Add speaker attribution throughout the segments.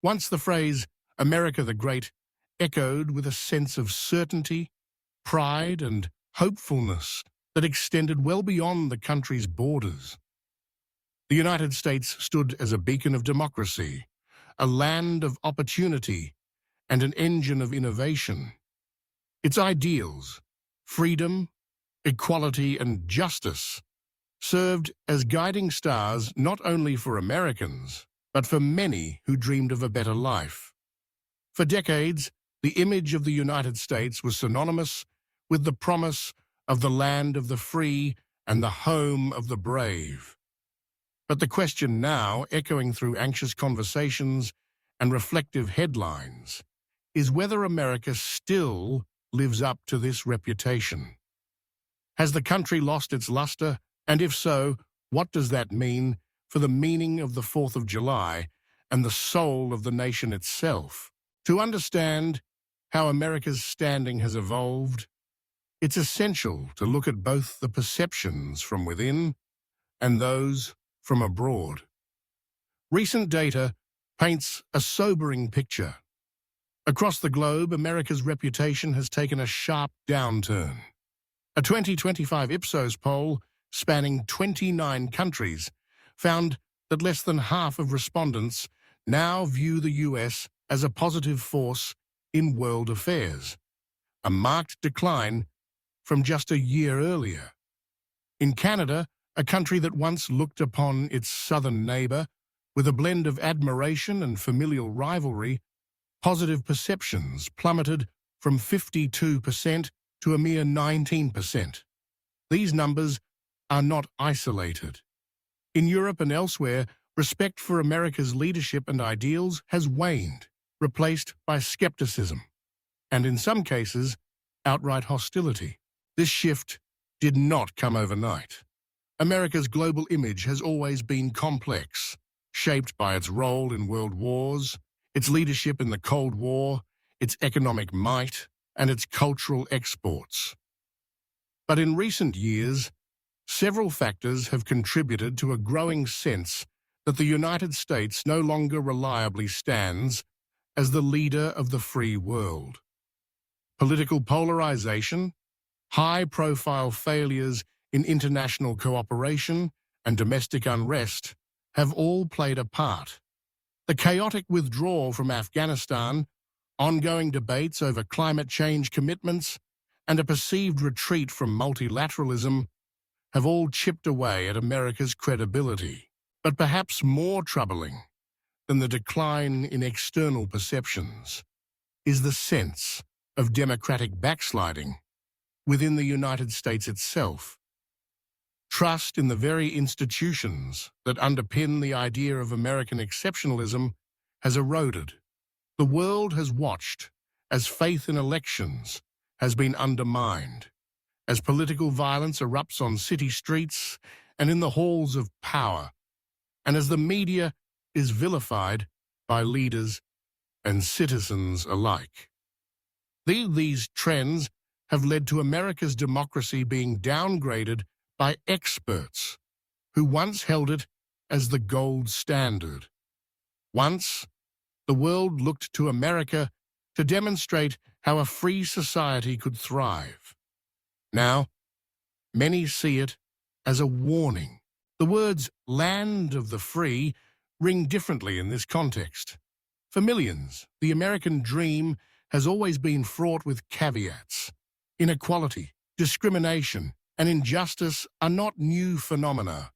Speaker 1: Once the phrase "America the Great" echoed with a sense of certainty, pride, and hopefulness that extended well beyond the country's borders. The United States stood as a beacon of democracy, a land of opportunity, and an engine of innovation. Its ideals, freedom, equality, and justice, served as guiding stars not only for Americans, but for many who dreamed of a better life. For decades, the image of the United States was synonymous with the promise of the land of the free and the home of the brave. But the question now, echoing through anxious conversations and reflective headlines, is whether America still lives up to this reputation. Has the country lost its luster? And if so, what does that mean for the meaning of the 4th of July and the soul of the nation itself? To understand how America's standing has evolved, it's essential to look at both the perceptions from within and those from abroad. Recent data paints a sobering picture. Across the globe, America's reputation has taken a sharp downturn. A 2025 Ipsos poll spanning 29 countries found that less than half of respondents now view the US as a positive force in world affairs, a marked decline from just a year earlier. In Canada, a country that once looked upon its southern neighbour with a blend of admiration and familial rivalry, positive perceptions plummeted from 52% to a mere 19%. These numbers are not isolated. In Europe and elsewhere, respect for America's leadership and ideals has waned, replaced by skepticism, and in some cases, outright hostility. This shift did not come overnight. America's global image has always been complex, shaped by its role in world wars, its leadership in the Cold War, its economic might, and its cultural exports. But in recent years, several factors have contributed to a growing sense that the United States no longer reliably stands as the leader of the free world. Political polarization, high-profile failures in international cooperation, and domestic unrest have all played a part. The chaotic withdrawal from Afghanistan, ongoing debates over climate change commitments, and a perceived retreat from multilateralism have all chipped away at America's credibility. But perhaps more troubling than the decline in external perceptions is the sense of democratic backsliding within the United States itself. Trust in the very institutions that underpin the idea of American exceptionalism has eroded. The world has watched as faith in elections has been undermined, as political violence erupts on city streets and in the halls of power, and as the media is vilified by leaders and citizens alike. These trends have led to America's democracy being downgraded by experts who once held it as the gold standard. Once, the world looked to America to demonstrate how a free society could thrive. Now, many see it as a warning. The words "land of the free" ring differently in this context. For millions, the American dream has always been fraught with caveats. Inequality, discrimination, and injustice are not new phenomena,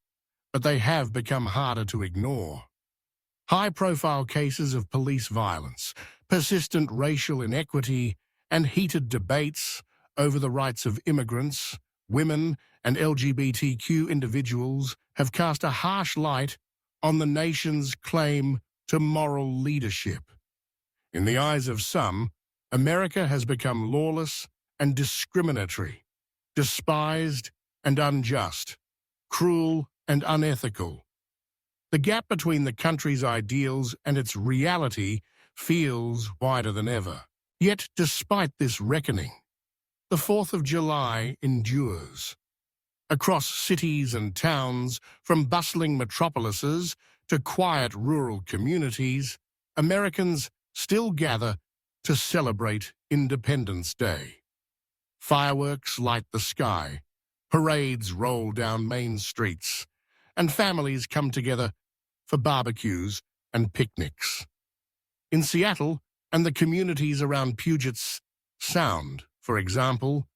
Speaker 1: but they have become harder to ignore. High-profile cases of police violence, persistent racial inequity, and heated debates over the rights of immigrants, women, and LGBTQ individuals have cast a harsh light on the nation's claim to moral leadership. In the eyes of some, America has become lawless and discriminatory, despised and unjust, cruel and unethical. The gap between the country's ideals and its reality feels wider than ever. Yet, despite this reckoning, the 4th of July endures. Across cities and towns, from bustling metropolises to quiet rural communities, Americans still gather to celebrate Independence Day. Fireworks light the sky, parades roll down main streets, and families come together for barbecues and picnics. In Seattle and the communities around Puget Sound, for example,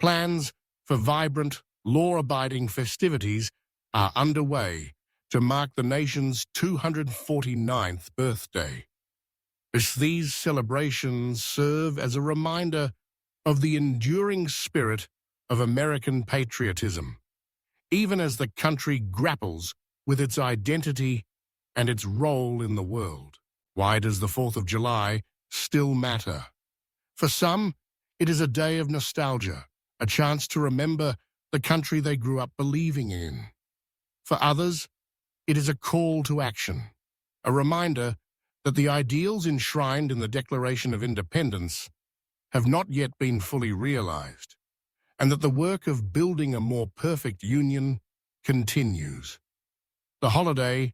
Speaker 1: plans for vibrant, law-abiding festivities are underway to mark the nation's 249th birthday. These celebrations serve as a reminder of the enduring spirit of American patriotism, even as the country grapples with its identity and its role in the world. Why does the 4th of July still matter? For some, it is a day of nostalgia, a chance to remember the country they grew up believing in. For others, it is a call to action, a reminder that the ideals enshrined in the Declaration of Independence have not yet been fully realized, and that the work of building a more perfect union continues. The holiday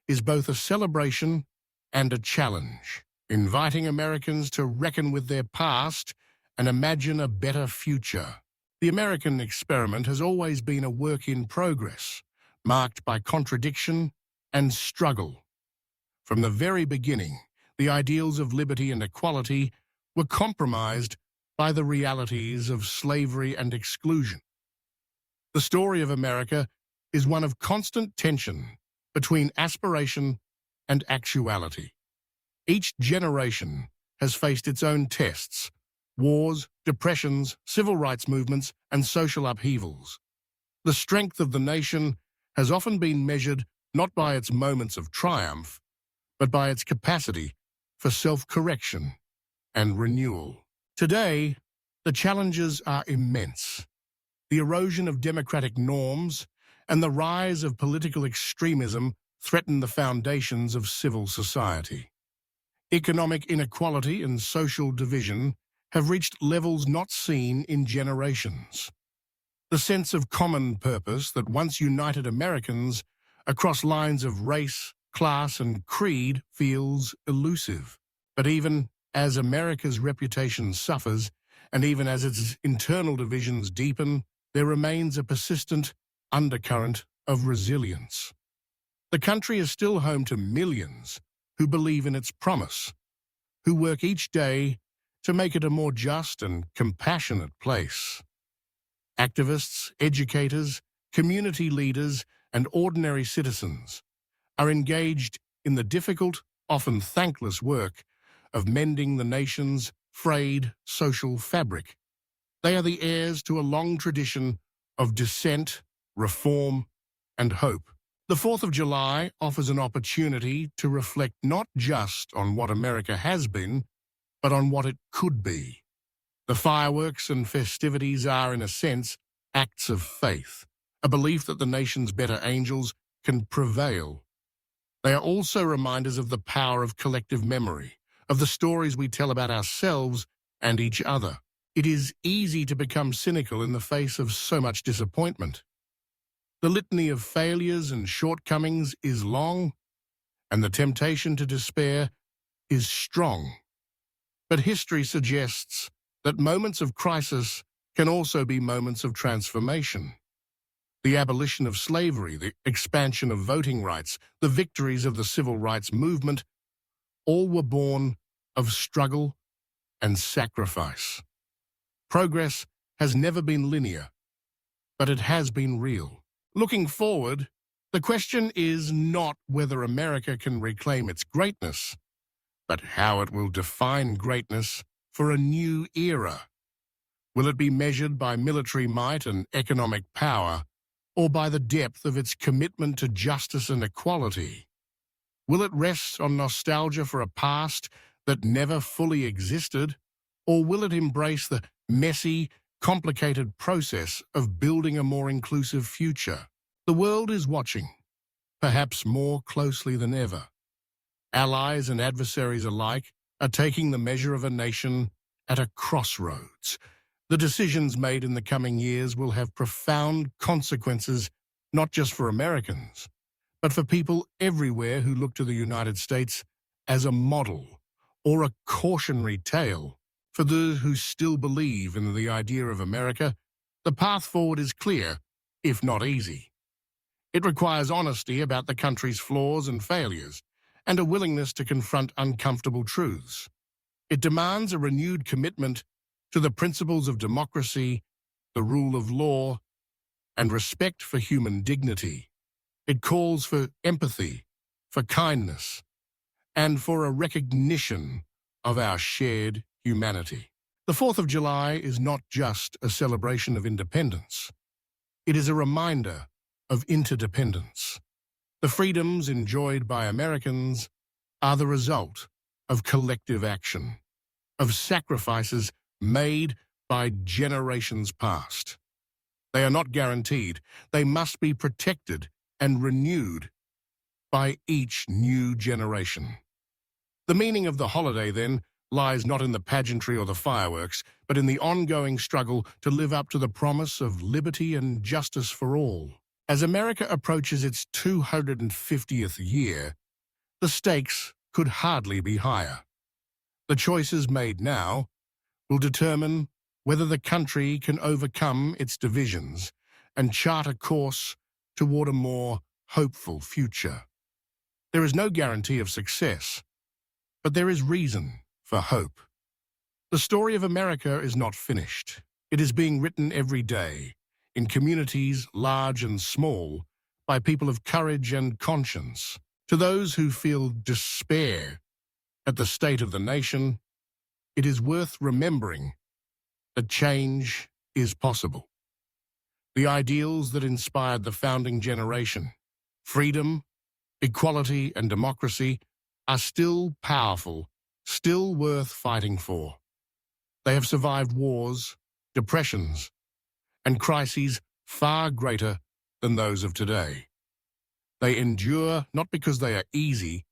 Speaker 1: is both a celebration and a challenge, inviting Americans to reckon with their past and imagine a better future. The American experiment has always been a work in progress, marked by contradiction and struggle. From the very beginning, the ideals of liberty and equality were compromised by the realities of slavery and exclusion. The story of America is one of constant tension between aspiration and actuality. Each generation has faced its own tests: wars, depressions, civil rights movements, and social upheavals. The strength of the nation has often been measured not by its moments of triumph, but by its capacity for self-correction and renewal. Today, the challenges are immense. The erosion of democratic norms and the rise of political extremism threaten the foundations of civil society. Economic inequality and social division have reached levels not seen in generations. The sense of common purpose that once united Americans across lines of race, class, and creed feels elusive. But even as America's reputation suffers, and even as its internal divisions deepen, there remains a persistent undercurrent of resilience. The country is still home to millions who believe in its promise, who work each day to make it a more just and compassionate place. Activists, educators, community leaders, and ordinary citizens are engaged in the difficult, often thankless work of mending the nation's frayed social fabric. They are the heirs to a long tradition of dissent, reform, and hope. The 4th of July offers an opportunity to reflect not just on what America has been, but on what it could be. The fireworks and festivities are, in a sense, acts of faith, a belief that the nation's better angels can prevail. They are also reminders of the power of collective memory, of the stories we tell about ourselves and each other. It is easy to become cynical in the face of so much disappointment. The litany of failures and shortcomings is long, and the temptation to despair is strong. But history suggests that moments of crisis can also be moments of transformation. The abolition of slavery, the expansion of voting rights, the victories of the civil rights movement, all were born of struggle and sacrifice. Progress has never been linear, but it has been real. Looking forward, the question is not whether America can reclaim its greatness, but how it will define greatness for a new era. Will it be measured by military might and economic power, or by the depth of its commitment to justice and equality? Will it rest on nostalgia for a past that never fully existed, or will it embrace the messy, complicated process of building a more inclusive future? The world is watching, perhaps more closely than ever. Allies and adversaries alike are taking the measure of a nation at a crossroads. The decisions made in the coming years will have profound consequences, not just for Americans, but for people everywhere who look to the United States as a model or a cautionary tale. For those who still believe in the idea of America, the path forward is clear, if not easy. It requires honesty about the country's flaws and failures, and a willingness to confront uncomfortable truths. It demands a renewed commitment to the principles of democracy, the rule of law, and respect for human dignity. It calls for empathy, for kindness, and for a recognition of our shared humanity. The 4th of July is not just a celebration of independence. It is a reminder of interdependence. The freedoms enjoyed by Americans are the result of collective action, of sacrifices made by generations past. They are not guaranteed. They must be protected and renewed by each new generation. The meaning of the holiday, then, lies not in the pageantry or the fireworks, but in the ongoing struggle to live up to the promise of liberty and justice for all. As America approaches its 250th year, the stakes could hardly be higher. The choices made now will determine whether the country can overcome its divisions and chart a course toward a more hopeful future. There is no guarantee of success, but there is reason for hope. The story of America is not finished. It is being written every day, in communities large and small, by people of courage and conscience. To those who feel despair at the state of the nation, it is worth remembering that change is possible. The ideals that inspired the founding generation, freedom, equality, and democracy, are still powerful, still worth fighting for. They have survived wars, depressions, and crises far greater than those of today. They endure not because they are easy,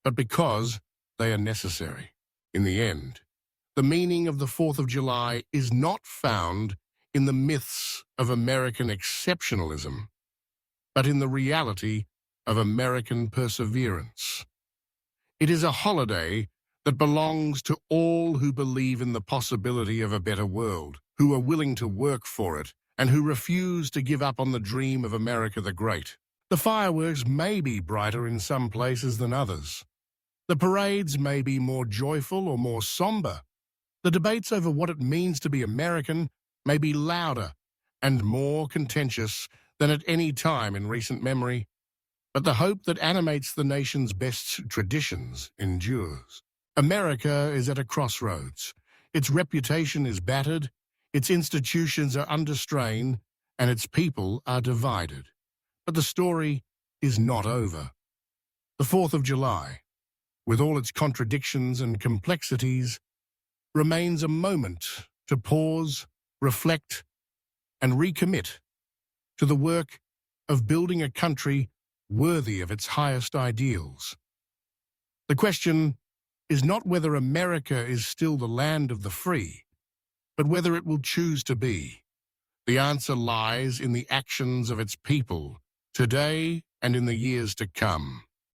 Speaker 1: but because they are necessary. In the end, the meaning of the 4th of July is not found in the myths of American exceptionalism, but in the reality of American perseverance. It is a holiday that belongs to all who believe in the possibility of a better world, who are willing to work for it, and who refuse to give up on the dream of America the Great. The fireworks may be brighter in some places than others. The parades may be more joyful or more somber. The debates over what it means to be American may be louder and more contentious than at any time in recent memory, but the hope that animates the nation's best traditions endures. America is at a crossroads. Its reputation is battered, its institutions are under strain, and its people are divided. But the story is not over. The 4th of July, with all its contradictions and complexities, remains a moment to pause, reflect, and recommit to the work of building a country worthy of its highest ideals. The question is not whether America is still the land of the free, but whether it will choose to be. The answer lies in the actions of its people, today and in the years to come.